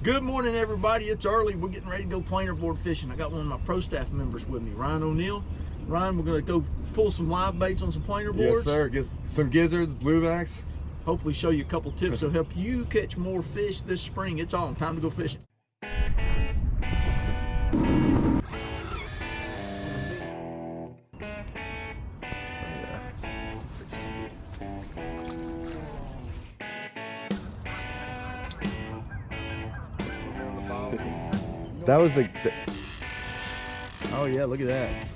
Good morning, everybody. It's early. We're getting ready to go planer board fishing. I got one of my pro staff members with me, Ryan O'Neill. Ryan, we're going to go pull some live baits on some planer boards. Yes, sir. Get some gizzards, bluebacks. Hopefully show you a couple tips that'll help you catch more fish this spring. It's on. Time to go fishing. That was the Oh yeah, look at that.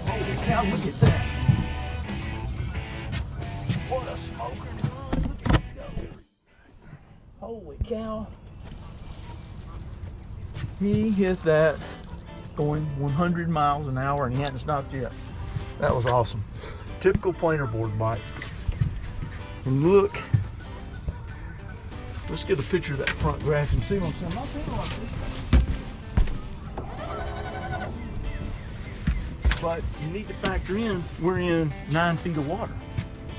Holy cow, look at that. What a smoker. Holy cow. He hit that going 100 miles an hour and he hadn't stopped yet. That was awesome. Typical planer board bite. And look, let's get a picture of that front graph and see what I'm saying. I'll tell you like this. But you need to factor in, we're in 9 feet of water.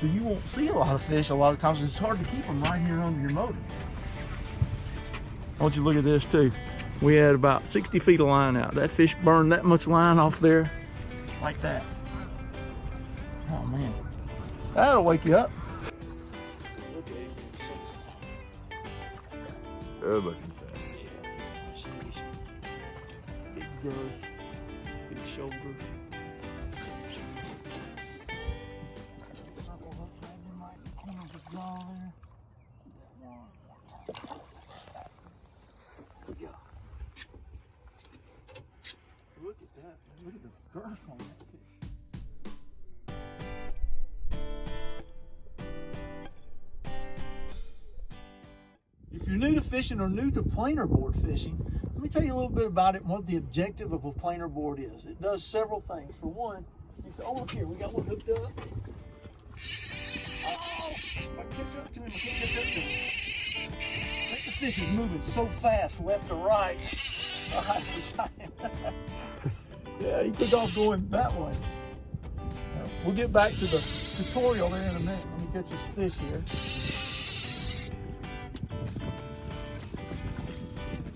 So you won't see a lot of fish a lot of times. It's hard to keep them right here under your motor. I want you to look at this too. We had about 60 feet of line out. That fish burned that much line off there, like that. Oh man, that'll wake you up. good looking fish. Big girth, big shoulders. Look at that. Look at the girth on that fish. If you're new to fishing or new to planer board fishing, let me tell you a little bit about it and what the objective of a planer board is. It does several things. For one, you say, oh look here, we got one hooked up. Oh, if I catch up to him, I can't catch up to him. I think the fish is moving so fast left to right. Yeah, he took off going that way. We'll get back to the tutorial there in a minute. Let me catch this fish here.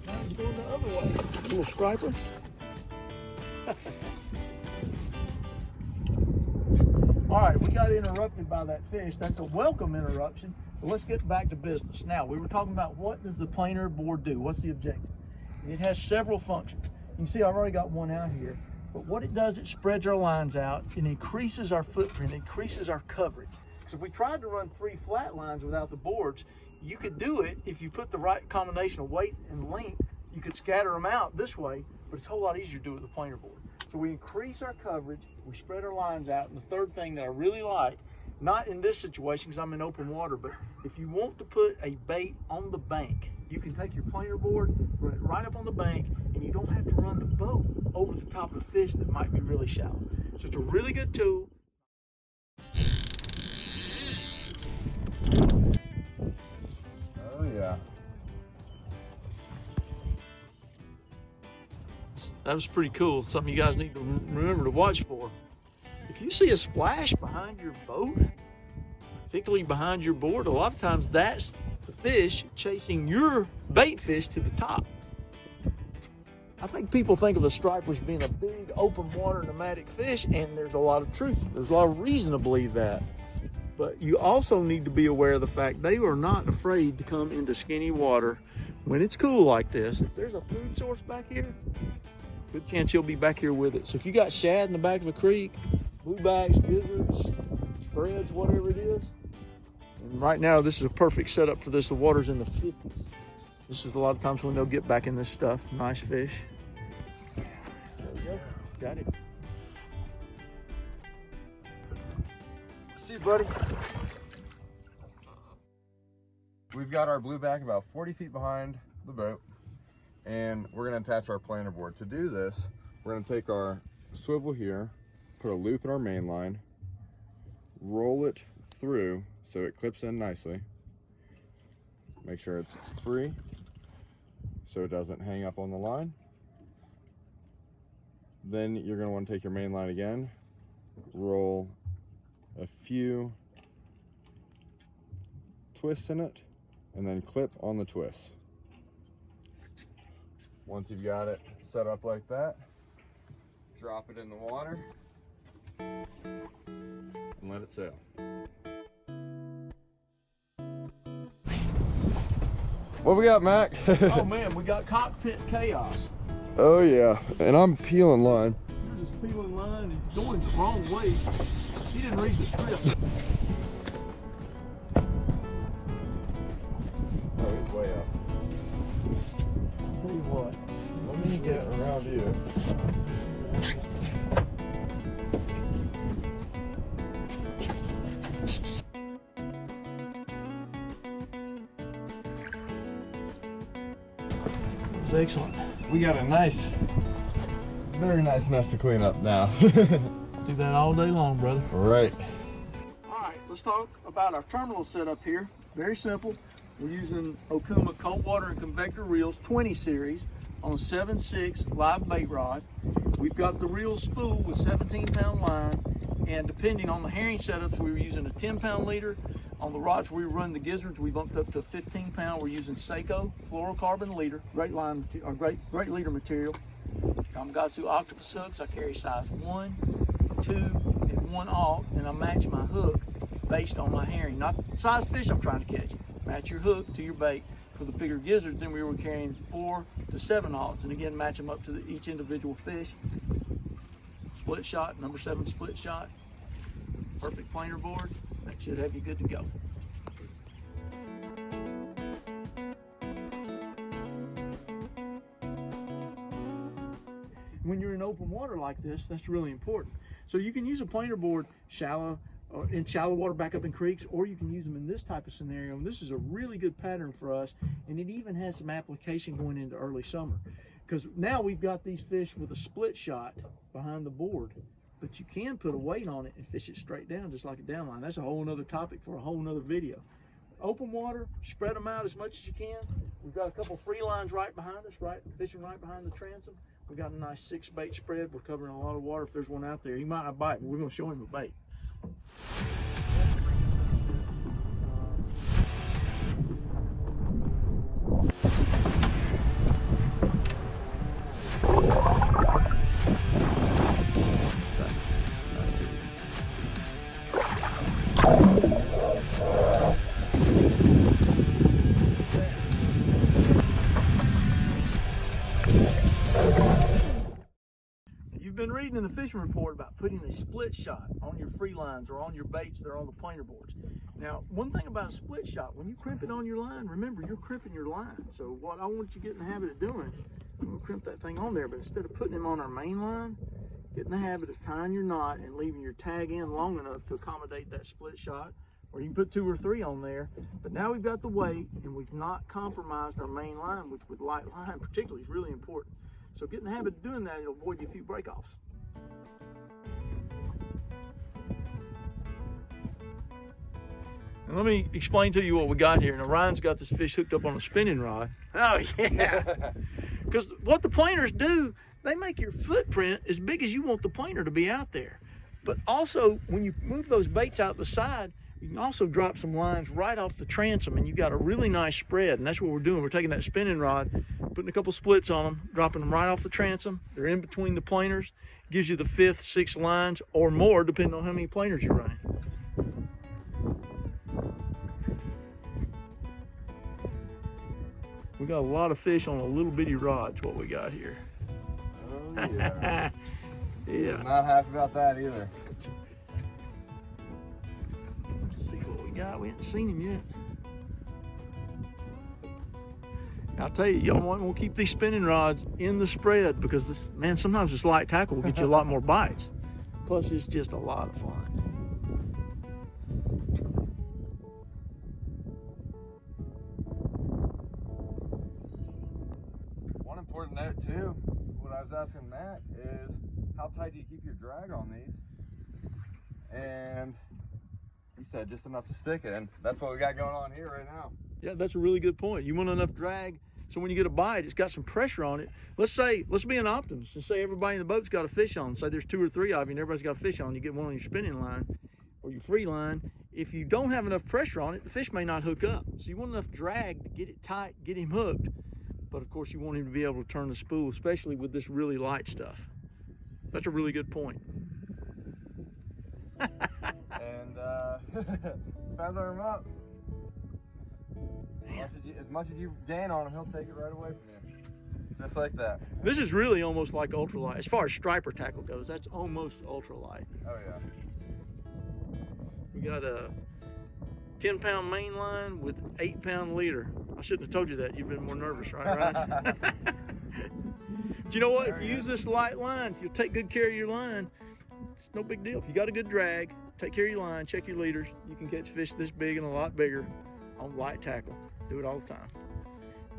Now he's going the other way. Little striper. All right, we got interrupted by that fish. That's a welcome interruption. But let's get back to business. Now, we were talking about what does the planer board do? What's the objective? It has several functions. You can see I've already got one out here. But what it does, it spreads our lines out and increases our footprint, increases our coverage. So if we tried to run 3 flat lines without the boards, you could do it if you put the right combination of weight and length. You could scatter them out this way, but it's a whole lot easier to do it with the planer board. So we increase our coverage, we spread our lines out, and the third thing that I really like, not in this situation because I'm in open water, but if you want to put a bait on the bank, you can take your planer board, run it right up on the bank, and you don't have to run the boat over the top of the fish that might be really shallow. So it's a really good tool. Oh yeah. That was pretty cool. Something you guys need to remember to watch for. If you see a splash behind your boat, particularly behind your board, a lot of times that's the fish chasing your bait fish to the top. I think people think of the stripers being a big open water nomadic fish, and there's a lot of truth. There's a lot of reason to believe that. But you also need to be aware of the fact they are not afraid to come into skinny water when it's cool like this. If there's a food source back here, good chance he'll be back here with it. So if you got shad in the back of a creek, bluebacks, gizzards, spreads, whatever it is, and right now this is a perfect setup for this. The water's in the 50s. This is a lot of times when they'll get back in this stuff. Nice fish. There we go. Got it. See you, buddy. We've got our blueback about 40 feet behind the boat, and we're going to attach our planer board. To do this, we're going to take our swivel here, put a loop in our main line, roll it through so it clips in nicely. Make sure it's free so it doesn't hang up on the line. Then you're going to want to take your main line again, roll a few twists in it, and then clip on the twist. Once you've got it set up like that, drop it in the water and let it sail. What we got, Mac? Oh man, we got cockpit chaos. Oh yeah, and I'm peeling line. You're just peeling line and going the wrong way. He didn't read the script. Oh, he's way up. Tell you what, Let me get around you. it's excellent. We got a nice, very nice mess to clean up now. Do that all day long, brother. Right. All right, let's talk about our terminal setup here. Very simple. We're using Okuma cold water and convector reels 20 series on a 7/6 live bait rod. We've got the reel spool with 17-pound line, and depending on the herring setups, we were using a 10-pound leader. On the rods we run the gizzards, we bumped up to 15-pound. We're using Seiko fluorocarbon leader, great line, or great leader material. Gamatsu octopus hooks. I carry size 1, 2, and 1/0, and I match my hook based on my herring, not the size fish I'm trying to catch. Match your hook to your bait. For the bigger gizzards, then we were carrying 4 to 7/0, and again match them up to each individual fish. Split shot, number 7 split shot. Perfect planer board. That should have you good to go. When you're in open water like this, that's really important. So you can use a planer board shallow, or in shallow water back up in creeks, or you can use them in this type of scenario. And this is a really good pattern for us, and it even has some application going into early summer, because now we've got these fish with a split shot behind the board, but you can put a weight on it and fish it straight down just like a downline. That's a whole nother topic for a whole nother video. Open water, spread them out as much as you can. We've got a couple free lines right behind us, right, fishing right behind the transom. We've got a nice 6 bait spread. We're covering a lot of water. If there's one out there, he might not bite, but we're going to show him a bait. You've been reading in the fishing report about putting a split shot on your free lines or on your baits that are on the planer boards. Now, one thing about a split shot, when you crimp it on your line, remember you're crimping your line. So what I want you to get in the habit of doing, I'm gonna crimp that thing on there, but instead of putting them on our main line, get in the habit of tying your knot and leaving your tag in long enough to accommodate that split shot, or you can put 2 or 3 on there. But now we've got the weight and we've not compromised our main line, which with light line particularly is really important. So get in the habit of doing that, it'll avoid you a few breakoffs. And let me explain to you what we got here. Now Ryan's got this fish hooked up on a spinning rod. Oh yeah. Because what the planers do, they make your footprint as big as you want the planer to be out there. But also, when you move those baits out the side, you can also drop some lines right off the transom, and you've got a really nice spread. And that's what we're doing. We're taking that spinning rod, putting a couple splits on them, dropping them right off the transom. They're in between the planers. Gives you the 5th, 6th lines or more, depending on how many planers you're running. We got a lot of fish on a little bitty rod, is what we got here. Oh yeah. Yeah. Not happy about that either. Let's see what we got. We haven't seen him yet. I'll tell you, y'all might want to keep these spinning rods in the spread, because this, man, sometimes this light tackle will get you a lot more bites. Plus, it's just a lot of fun. One important note too, what I was asking Matt is, how tight do you keep your drag on these? And he said, just enough to stick it, and that's what we got going on here right now. Yeah, that's a really good point. You want enough drag so when you get a bite, it's got some pressure on it. Let's be an optimist and say everybody in the boat's got a fish on. Say there's 2 or 3 of you and everybody's got a fish on. You get one on your spinning line or your free line. If you don't have enough pressure on it, the fish may not hook up. So you want enough drag to get it tight, get him hooked. But of course you want him to be able to turn the spool, especially with this really light stuff. That's a really good point. And feather him up. As much as you gain on him, he'll take it right away from you. Just like that. This is really almost like ultralight. As far as striper tackle goes, that's almost ultralight. Oh yeah. We got a 10-pound main line with 8-pound leader. I shouldn't have told you that. You've been more nervous, right? But you know what? If you use this light line, if you'll take good care of your line, it's no big deal. If you got a good drag, take care of your line, check your leaders, you can catch fish this big and a lot bigger on light tackle. Do it all the time.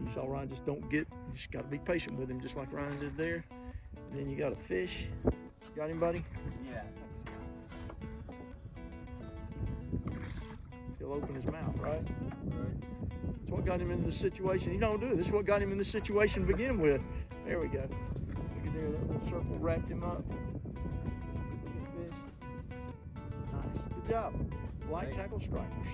You saw Ryan just you just got to be patient with him, just like Ryan did there. And then you got a fish. Got him, buddy? Yeah. He'll open his mouth, right? That's what got him into this situation. He don't do it. This is what got him in this situation to begin with. There we go. Look at there, that little circle wrapped him up. Look at the fish. Nice. Good job. Light tackle stripers.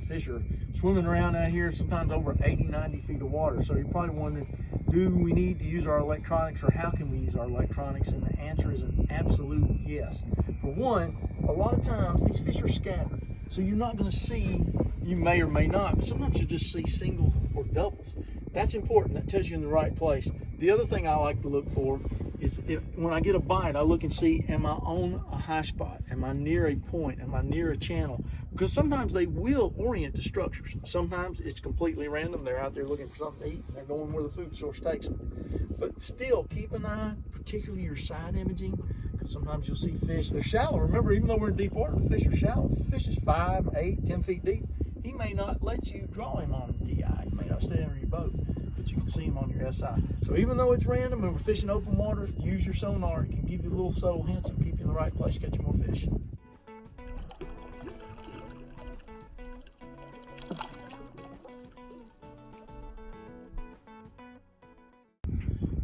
Fish are swimming around out here sometimes over 80, 90 feet of water. So you're probably wondering, do we need to use our electronics, or how can we use our electronics? And the answer is an absolute yes. For one, a lot of times these fish are scattered. So you're not going to see, you may or may not, but sometimes you just see singles or doubles. That's important. That tells you in the right place. The other thing I like to look for is when I get a bite, I look and see, am I on a high spot? Am I near a point? Am I near a channel? Because sometimes they will orient to structures. Sometimes it's completely random. They're out there looking for something to eat, and they're going where the food source takes them. But still, keep an eye, particularly your side imaging, because sometimes you'll see fish. They're shallow. Remember, even though we're in deep water, the fish are shallow. If the fish is 5, 8, 10 feet deep, he may not let you draw him on the DI. He may not stay under your boat, but you can see him on your SI. So even though it's random and we're fishing open water, use your sonar. It can give you little subtle hints and keep you in the right place, catch more fish.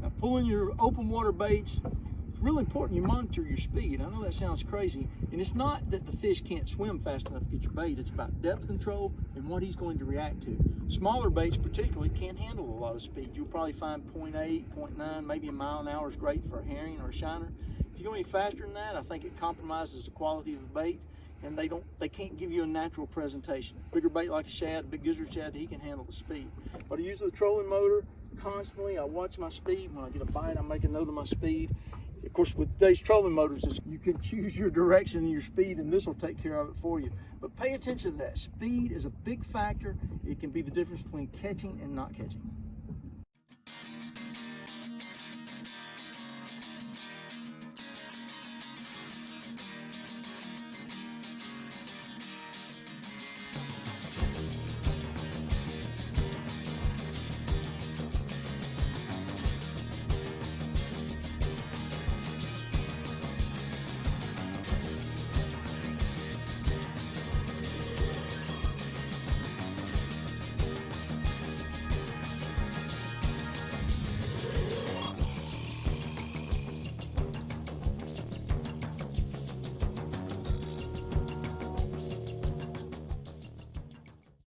Now, pulling your open water baits, it's really important you monitor your speed. I know that sounds crazy, and it's not that the fish can't swim fast enough to get your bait. It's about depth control and what he's going to react to. Smaller baits particularly can't handle a lot of speed. You'll probably find 0.8, 0.9, maybe a mile an hour is great for a herring or a shiner. If you go any faster than that, I think it compromises the quality of the bait, and they can't give you a natural presentation. Bigger bait like a shad, a big gizzard shad, he can handle the speed. But I use the trolling motor constantly. I watch my speed. When I get a bite, I make a note of my speed. Of course, with today's trolling motors, you can choose your direction and your speed, and this will take care of it for you. But pay attention to that. Speed is a big factor. It can be the difference between catching and not catching.